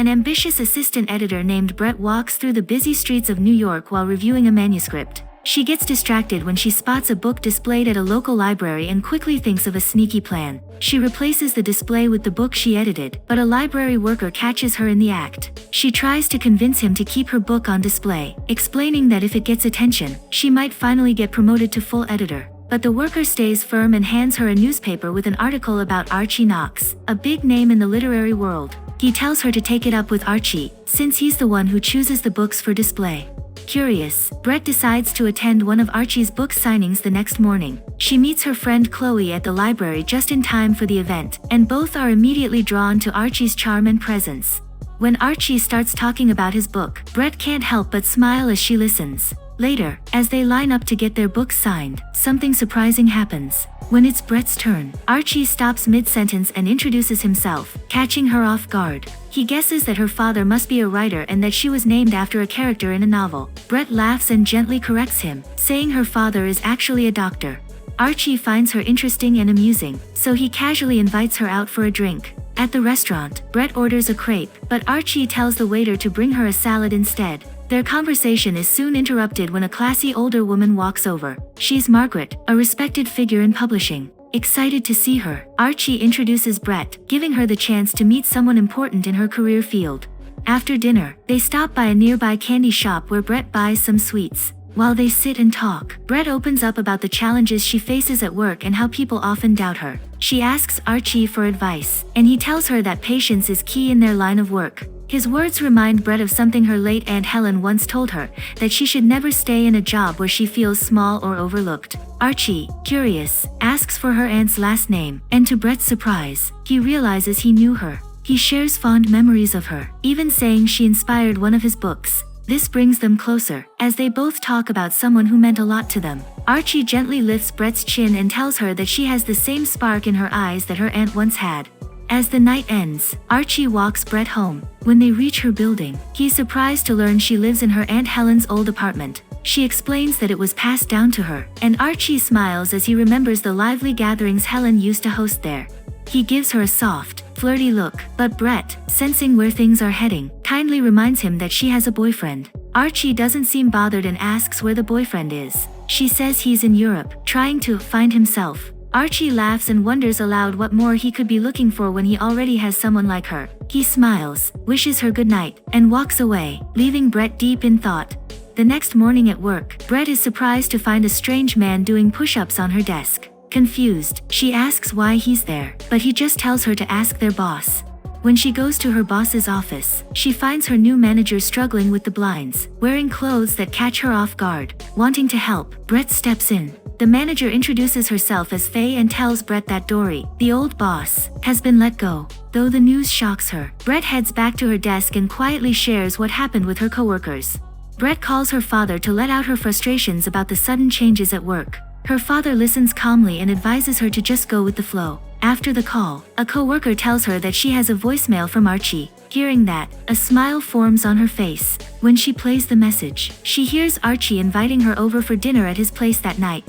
An ambitious assistant editor named Brett walks through the busy streets of New York while reviewing a manuscript. She gets distracted when she spots a book displayed at a local library and quickly thinks of a sneaky plan. She replaces the display with the book she edited, but a library worker catches her in the act. She tries to convince him to keep her book on display, explaining that if it gets attention, she might finally get promoted to full editor. But the worker stays firm and hands her a newspaper with an article about Archie Knox, a big name in the literary world. He tells her to take it up with Archie, since he's the one who chooses the books for display. Curious, Brett decides to attend one of Archie's book signings the next morning. She meets her friend Chloe at the library just in time for the event, and both are immediately drawn to Archie's charm and presence. When Archie starts talking about his book, Brett can't help but smile as she listens. Later, as they line up to get their books signed, something surprising happens. When it's Brett's turn, Archie stops mid-sentence and introduces himself, catching her off guard. He guesses that her father must be a writer and that she was named after a character in a novel. Brett laughs and gently corrects him, saying her father is actually a doctor. Archie finds her interesting and amusing, so he casually invites her out for a drink. At the restaurant, Brett orders a crepe, but Archie tells the waiter to bring her a salad instead. Their conversation is soon interrupted when a classy older woman walks over. She's Margaret, a respected figure in publishing. Excited to see her, Archie introduces Brett, giving her the chance to meet someone important in her career field. After dinner, they stop by a nearby candy shop where Brett buys some sweets. While they sit and talk, Brett opens up about the challenges she faces at work and how people often doubt her. She asks Archie for advice, and he tells her that patience is key in their line of work. His words remind Brett of something her late Aunt Helen once told her, that she should never stay in a job where she feels small or overlooked. Archie, curious, asks for her aunt's last name, and to Brett's surprise, he realizes he knew her. He shares fond memories of her, even saying she inspired one of his books. This brings them closer, as they both talk about someone who meant a lot to them. Archie gently lifts Brett's chin and tells her that she has the same spark in her eyes that her aunt once had. As the night ends, Archie walks Brett home. When they reach her building, he's surprised to learn she lives in her Aunt Helen's old apartment. She explains that it was passed down to her, and Archie smiles as he remembers the lively gatherings Helen used to host there. He gives her a soft, flirty look, but Brett, sensing where things are heading, kindly reminds him that she has a boyfriend. Archie doesn't seem bothered and asks where the boyfriend is. She says he's in Europe, trying to find himself. Archie laughs and wonders aloud what more he could be looking for when he already has someone like her. He smiles, wishes her good night, and walks away, leaving Brett deep in thought. The next morning at work, Brett is surprised to find a strange man doing push-ups on her desk. Confused, she asks why he's there, but he just tells her to ask their boss. When she goes to her boss's office, she finds her new manager struggling with the blinds, wearing clothes that catch her off guard. Wanting to help, Brett steps in. The manager introduces herself as Faye and tells Brett that Dory, the old boss, has been let go. Though the news shocks her, Brett heads back to her desk and quietly shares what happened with her coworkers. Brett calls her father to let out her frustrations about the sudden changes at work. Her father listens calmly and advises her to just go with the flow. After the call, a coworker tells her that she has a voicemail from Archie. Hearing that, a smile forms on her face. When she plays the message, she hears Archie inviting her over for dinner at his place that night.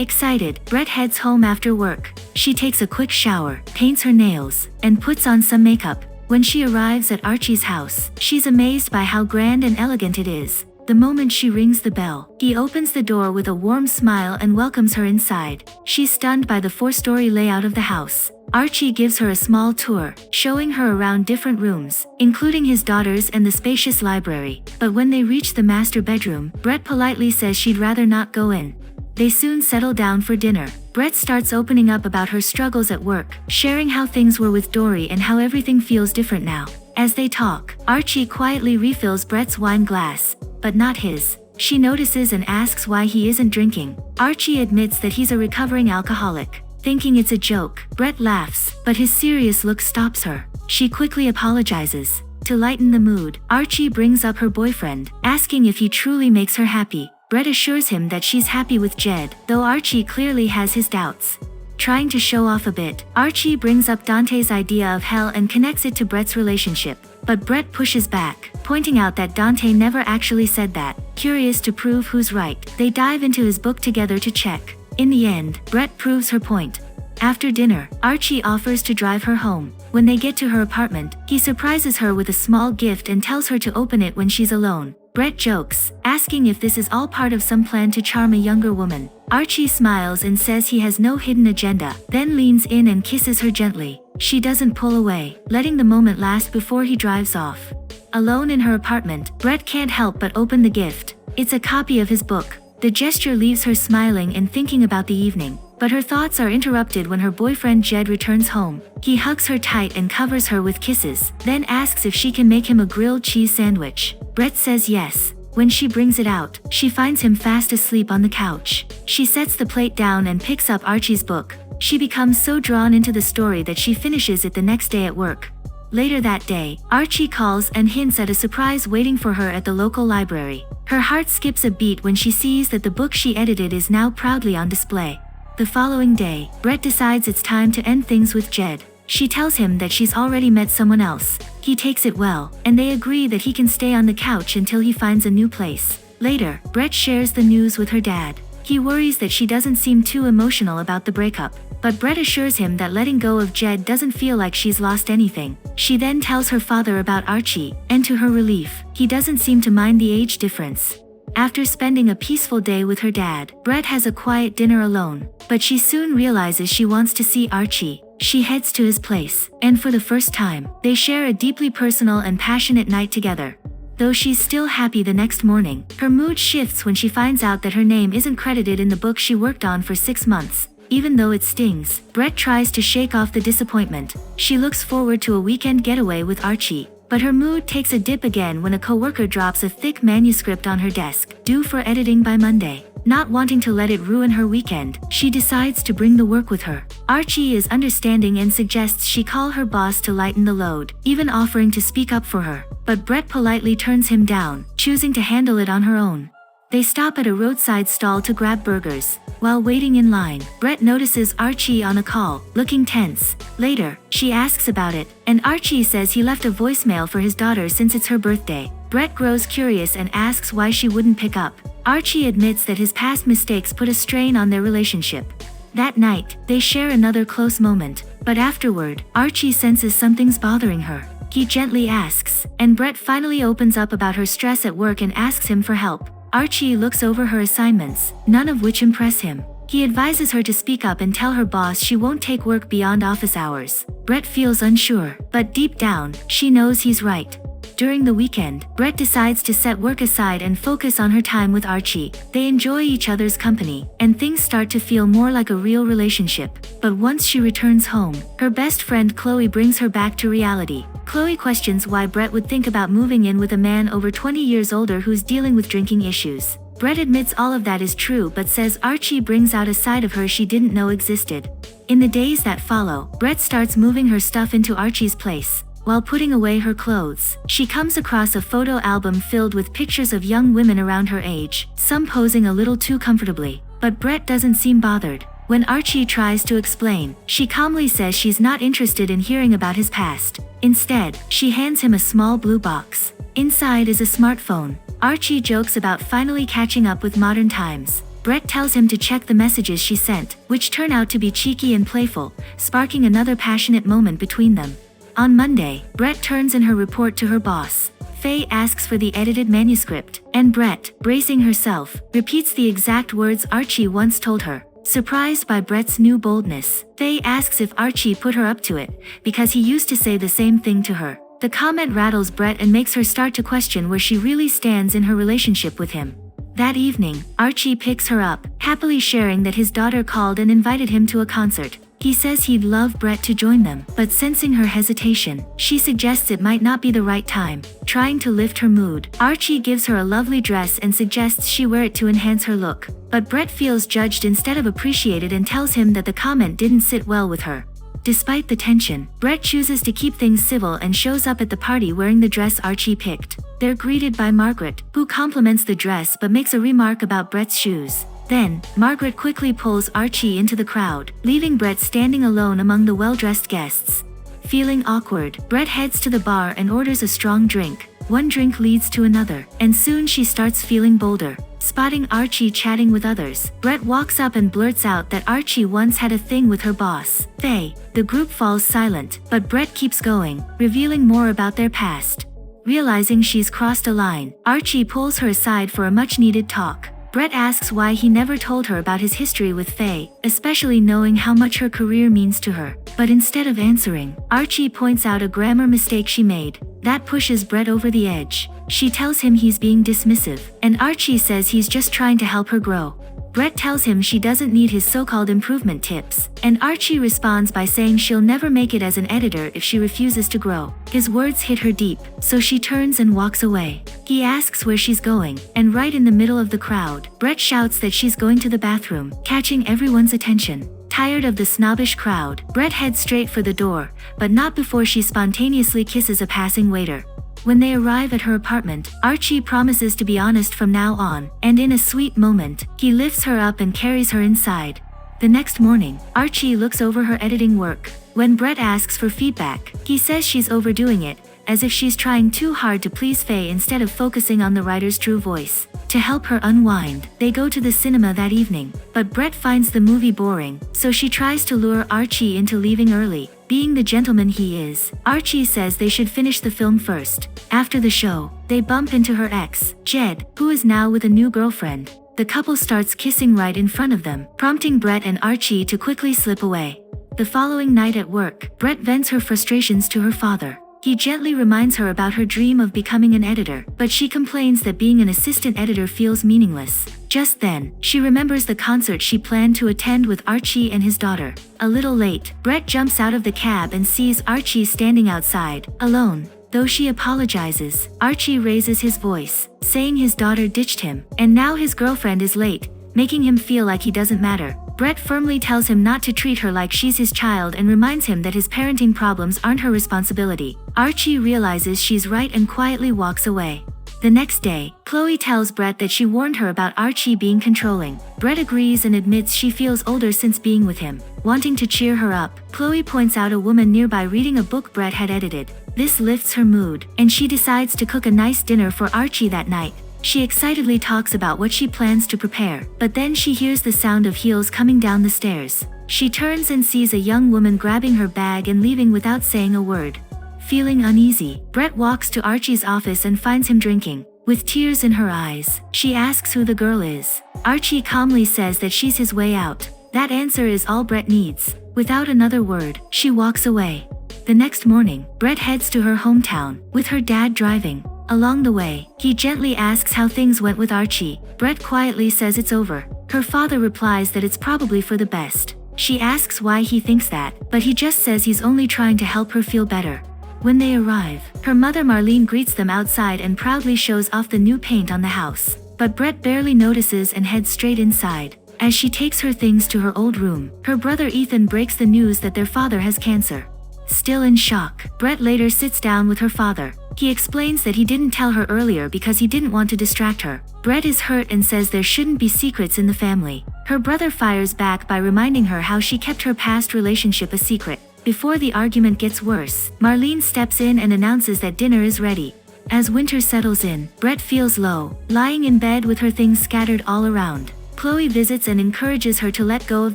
Excited, Brett heads home after work. She takes a quick shower, paints her nails, and puts on some makeup. When she arrives at Archie's house, she's amazed by how grand and elegant it is. The moment she rings the bell, he opens the door with a warm smile and welcomes her inside. She's stunned by the 4-story layout of the house. Archie gives her a small tour, showing her around different rooms, including his daughter's and the spacious library. But when they reach the master bedroom, Brett politely says she'd rather not go in. They soon settle down for dinner. Brett starts opening up about her struggles at work, sharing how things were with Dory and how everything feels different now. As they talk, Archie quietly refills Brett's wine glass, but not his. She notices and asks why he isn't drinking. Archie admits that he's a recovering alcoholic. Thinking it's a joke, Brett laughs, but his serious look stops her. She quickly apologizes. To lighten the mood, Archie brings up her boyfriend, asking if he truly makes her happy. Brett assures him that she's happy with Jed, though Archie clearly has his doubts. Trying to show off a bit, Archie brings up Dante's idea of hell and connects it to Brett's relationship. But Brett pushes back, pointing out that Dante never actually said that. Curious to prove who's right, they dive into his book together to check. In the end, Brett proves her point. After dinner, Archie offers to drive her home. When they get to her apartment, he surprises her with a small gift and tells her to open it when she's alone. Brett jokes, asking if this is all part of some plan to charm a younger woman. Archie smiles and says he has no hidden agenda, then leans in and kisses her gently. She doesn't pull away, letting the moment last before he drives off. Alone in her apartment, Brett can't help but open the gift. It's a copy of his book. The gesture leaves her smiling and thinking about the evening, but her thoughts are interrupted when her boyfriend Jed returns home. He hugs her tight and covers her with kisses, then asks if she can make him a grilled cheese sandwich. Brett says yes. When she brings it out, she finds him fast asleep on the couch. She sets the plate down and picks up Archie's book. She becomes so drawn into the story that she finishes it the next day at work. Later that day, Archie calls and hints at a surprise waiting for her at the local library. Her heart skips a beat when she sees that the book she edited is now proudly on display. The following day, Brett decides it's time to end things with Jed. She tells him that she's already met someone else. He takes it well, and they agree that he can stay on the couch until he finds a new place. Later, Brett shares the news with her dad. He worries that she doesn't seem too emotional about the breakup, but Brett assures him that letting go of Jed doesn't feel like she's lost anything. She then tells her father about Archie, and to her relief, he doesn't seem to mind the age difference. After spending a peaceful day with her dad, Brett has a quiet dinner alone, but she soon realizes she wants to see Archie. She heads to his place, and for the first time, they share a deeply personal and passionate night together. Though she's still happy the next morning, her mood shifts when she finds out that her name isn't credited in the book she worked on for 6 months. Even though it stings, Brett tries to shake off the disappointment. She looks forward to a weekend getaway with Archie, but her mood takes a dip again when a coworker drops a thick manuscript on her desk, due for editing by Monday. Not wanting to let it ruin her weekend, she decides to bring the work with her. Archie is understanding and suggests she call her boss to lighten the load, even offering to speak up for her. But Brett politely turns him down, choosing to handle it on her own. They stop at a roadside stall to grab burgers. While waiting in line, Brett notices Archie on a call, looking tense. Later, she asks about it, and Archie says he left a voicemail for his daughter since it's her birthday. Brett grows curious and asks why she wouldn't pick up. Archie admits that his past mistakes put a strain on their relationship. That night, they share another close moment, but afterward, Archie senses something's bothering her. He gently asks, and Brett finally opens up about her stress at work and asks him for help. Archie looks over her assignments, none of which impress him. He advises her to speak up and tell her boss she won't take work beyond office hours. Brett feels unsure, but deep down, she knows he's right. During the weekend, Brett decides to set work aside and focus on her time with Archie. They enjoy each other's company, and things start to feel more like a real relationship. But once she returns home, her best friend Chloe brings her back to reality. Chloe questions why Brett would think about moving in with a man over 20 years older who's dealing with drinking issues. Brett admits all of that is true but says Archie brings out a side of her she didn't know existed. In the days that follow, Brett starts moving her stuff into Archie's place. While putting away her clothes, she comes across a photo album filled with pictures of young women around her age, some posing a little too comfortably. But Brett doesn't seem bothered. When Archie tries to explain, she calmly says she's not interested in hearing about his past. Instead, she hands him a small blue box. Inside is a smartphone. Archie jokes about finally catching up with modern times. Brett tells him to check the messages she sent, which turn out to be cheeky and playful, sparking another passionate moment between them. On Monday, Brett turns in her report to her boss. Faye asks for the edited manuscript, and Brett, bracing herself, repeats the exact words Archie once told her. Surprised by Brett's new boldness, Faye asks if Archie put her up to it, because he used to say the same thing to her. The comment rattles Brett and makes her start to question where she really stands in her relationship with him. That evening, Archie picks her up, happily sharing that his daughter called and invited him to a concert. He says he'd love Brett to join them, but sensing her hesitation, she suggests it might not be the right time. Trying to lift her mood, Archie gives her a lovely dress and suggests she wear it to enhance her look. But Brett feels judged instead of appreciated and tells him that the comment didn't sit well with her. Despite the tension, Brett chooses to keep things civil and shows up at the party wearing the dress Archie picked. They're greeted by Margaret, who compliments the dress but makes a remark about Brett's shoes. Then, Margaret quickly pulls Archie into the crowd, leaving Brett standing alone among the well-dressed guests. Feeling awkward, Brett heads to the bar and orders a strong drink. One drink leads to another, and soon she starts feeling bolder. Spotting Archie chatting with others, Brett walks up and blurts out that Archie once had a thing with her boss, Faye. The group falls silent, but Brett keeps going, revealing more about their past. Realizing she's crossed a line, Archie pulls her aside for a much-needed talk. Brett asks why he never told her about his history with Faye, especially knowing how much her career means to her. But instead of answering, Archie points out a grammar mistake she made. That pushes Brett over the edge. She tells him he's being dismissive, and Archie says he's just trying to help her grow. Brett tells him she doesn't need his so-called improvement tips, and Archie responds by saying she'll never make it as an editor if she refuses to grow. His words hit her deep, so she turns and walks away. He asks where she's going, and right in the middle of the crowd, Brett shouts that she's going to the bathroom, catching everyone's attention. Tired of the snobbish crowd, Brett heads straight for the door, but not before she spontaneously kisses a passing waiter. When they arrive at her apartment, Archie promises to be honest from now on, and in a sweet moment, he lifts her up and carries her inside. The next morning, Archie looks over her editing work. When Brett asks for feedback, he says she's overdoing it, as if she's trying too hard to please Faye instead of focusing on the writer's true voice. To help her unwind, they go to the cinema that evening, but Brett finds the movie boring, so she tries to lure Archie into leaving early. Being the gentleman he is, Archie says they should finish the film first. After the show, they bump into her ex, Jed, who is now with a new girlfriend. The couple starts kissing right in front of them, prompting Brett and Archie to quickly slip away. The following night at work, Brett vents her frustrations to her father. He gently reminds her about her dream of becoming an editor, but she complains that being an assistant editor feels meaningless. Just then, she remembers the concert she planned to attend with Archie and his daughter. A little late, Brett jumps out of the cab and sees Archie standing outside, alone. Though she apologizes, Archie raises his voice, saying his daughter ditched him, and now his girlfriend is late, making him feel like he doesn't matter. Brett firmly tells him not to treat her like she's his child and reminds him that his parenting problems aren't her responsibility. Archie realizes she's right and quietly walks away. The next day, Chloe tells Brett that she warned her about Archie being controlling. Brett agrees and admits she feels older since being with him. Wanting to cheer her up, Chloe points out a woman nearby reading a book Brett had edited. This lifts her mood, and she decides to cook a nice dinner for Archie that night. She excitedly talks about what she plans to prepare, but then she hears the sound of heels coming down the stairs. She turns and sees a young woman grabbing her bag and leaving without saying a word. Feeling uneasy, Brett walks to Archie's office and finds him drinking. With tears in her eyes, she asks who the girl is. Archie calmly says that she's his way out. That answer is all Brett needs. Without another word, she walks away. The next morning, Brett heads to her hometown, with her dad driving. Along the way, he gently asks how things went with Archie. Brett quietly says it's over. Her father replies that it's probably for the best. She asks why he thinks that, but he just says he's only trying to help her feel better. When they arrive, her mother Marlene greets them outside and proudly shows off the new paint on the house. But Brett barely notices and heads straight inside. As she takes her things to her old room, her brother Ethan breaks the news that their father has cancer. Still in shock, Brett later sits down with her father. He explains that he didn't tell her earlier because he didn't want to distract her. Brett is hurt and says there shouldn't be secrets in the family. Her brother fires back by reminding her how she kept her past relationship a secret. Before the argument gets worse, Marlene steps in and announces that dinner is ready. As winter settles in, Brett feels low, lying in bed with her things scattered all around. Chloe visits and encourages her to let go of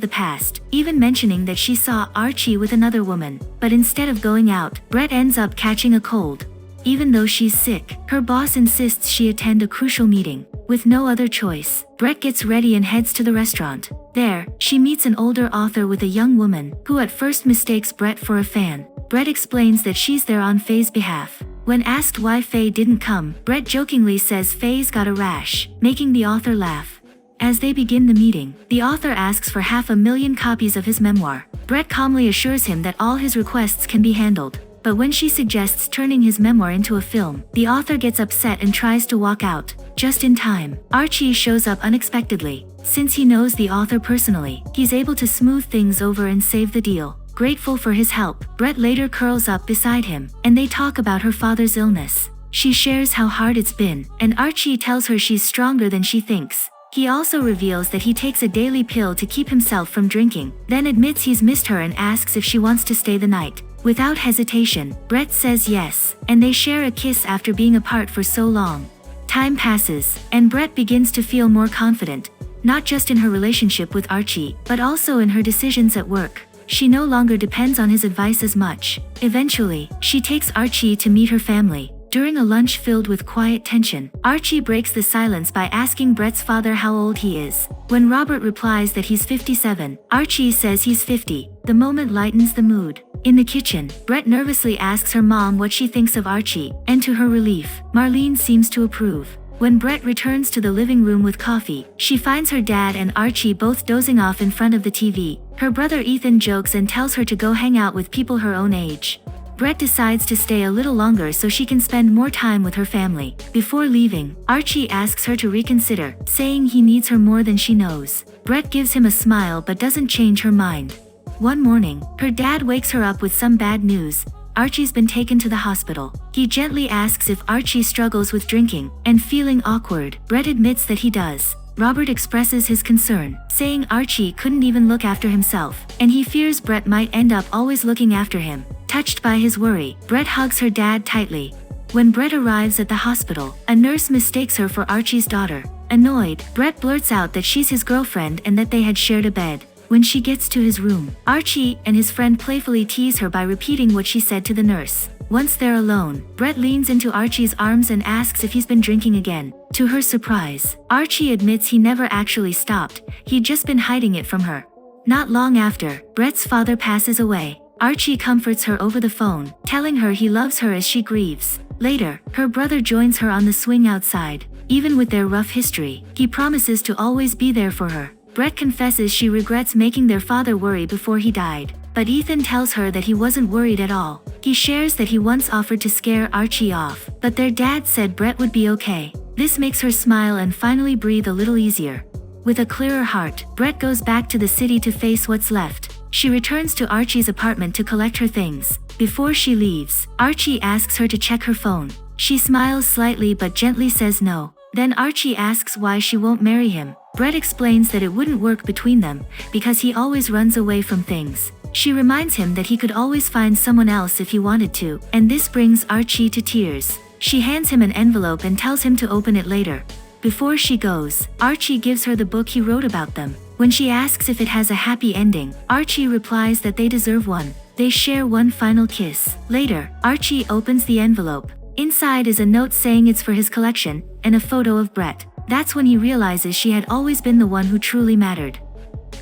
the past, even mentioning that she saw Archie with another woman. But instead of going out, Brett ends up catching a cold. Even though she's sick, her boss insists she attend a crucial meeting. With no other choice, Brett gets ready and heads to the restaurant. There, she meets an older author with a young woman, who at first mistakes Brett for a fan. Brett explains that she's there on Faye's behalf. When asked why Faye didn't come, Brett jokingly says Faye's got a rash, making the author laugh. As they begin the meeting, the author asks for 500,000 copies of his memoir. Brett calmly assures him that all his requests can be handled. But when she suggests turning his memoir into a film, the author gets upset and tries to walk out. Just in time, Archie shows up unexpectedly. Since he knows the author personally, he's able to smooth things over and save the deal. Grateful for his help, Brett later curls up beside him, and they talk about her father's illness. She shares how hard it's been, and Archie tells her she's stronger than she thinks. He also reveals that he takes a daily pill to keep himself from drinking, then admits he's missed her and asks if she wants to stay the night. Without hesitation, Brett says yes, and they share a kiss after being apart for so long. Time passes, and Brett begins to feel more confident, not just in her relationship with Archie, but also in her decisions at work. She no longer depends on his advice as much. Eventually, she takes Archie to meet her family. During a lunch filled with quiet tension, Archie breaks the silence by asking Brett's father how old he is. When Robert replies that he's 57, Archie says he's 50. The moment lightens the mood. In the kitchen, Brett nervously asks her mom what she thinks of Archie, and to her relief, Marlene seems to approve. When Brett returns to the living room with coffee, she finds her dad and Archie both dozing off in front of the TV. Her brother Ethan jokes and tells her to go hang out with people her own age. Brett decides to stay a little longer so she can spend more time with her family. Before leaving, Archie asks her to reconsider, saying he needs her more than she knows. Brett gives him a smile but doesn't change her mind. One morning, her dad wakes her up with some bad news. Archie's been taken to the hospital. He gently asks if Archie struggles with drinking, and feeling awkward, Brett admits that he does. Robert expresses his concern, saying Archie couldn't even look after himself, and he fears Brett might end up always looking after him. Touched by his worry, Brett hugs her dad tightly. When Brett arrives at the hospital, a nurse mistakes her for Archie's daughter. Annoyed, Brett blurts out that she's his girlfriend and that they had shared a bed. When she gets to his room, Archie and his friend playfully tease her by repeating what she said to the nurse. Once they're alone, Brett leans into Archie's arms and asks if he's been drinking again. To her surprise, Archie admits he never actually stopped, he'd just been hiding it from her. Not long after, Brett's father passes away. Archie comforts her over the phone, telling her he loves her as she grieves. Later, her brother joins her on the swing outside. Even with their rough history, he promises to always be there for her. Brett confesses she regrets making their father worry before he died, but Ethan tells her that he wasn't worried at all. He shares that he once offered to scare Archie off, but their dad said Brett would be okay. This makes her smile and finally breathe a little easier. With a clearer heart, Brett goes back to the city to face what's left. She returns to Archie's apartment to collect her things. Before she leaves, Archie asks her to check her phone. She smiles slightly but gently says no. Then Archie asks why she won't marry him. Brett explains that it wouldn't work between them, because he always runs away from things. She reminds him that he could always find someone else if he wanted to, and this brings Archie to tears. She hands him an envelope and tells him to open it later. Before she goes, Archie gives her the book he wrote about them. When she asks if it has a happy ending, Archie replies that they deserve one. They share one final kiss. Later, Archie opens the envelope. Inside is a note saying it's for his collection, and a photo of Brett. That's when he realizes she had always been the one who truly mattered.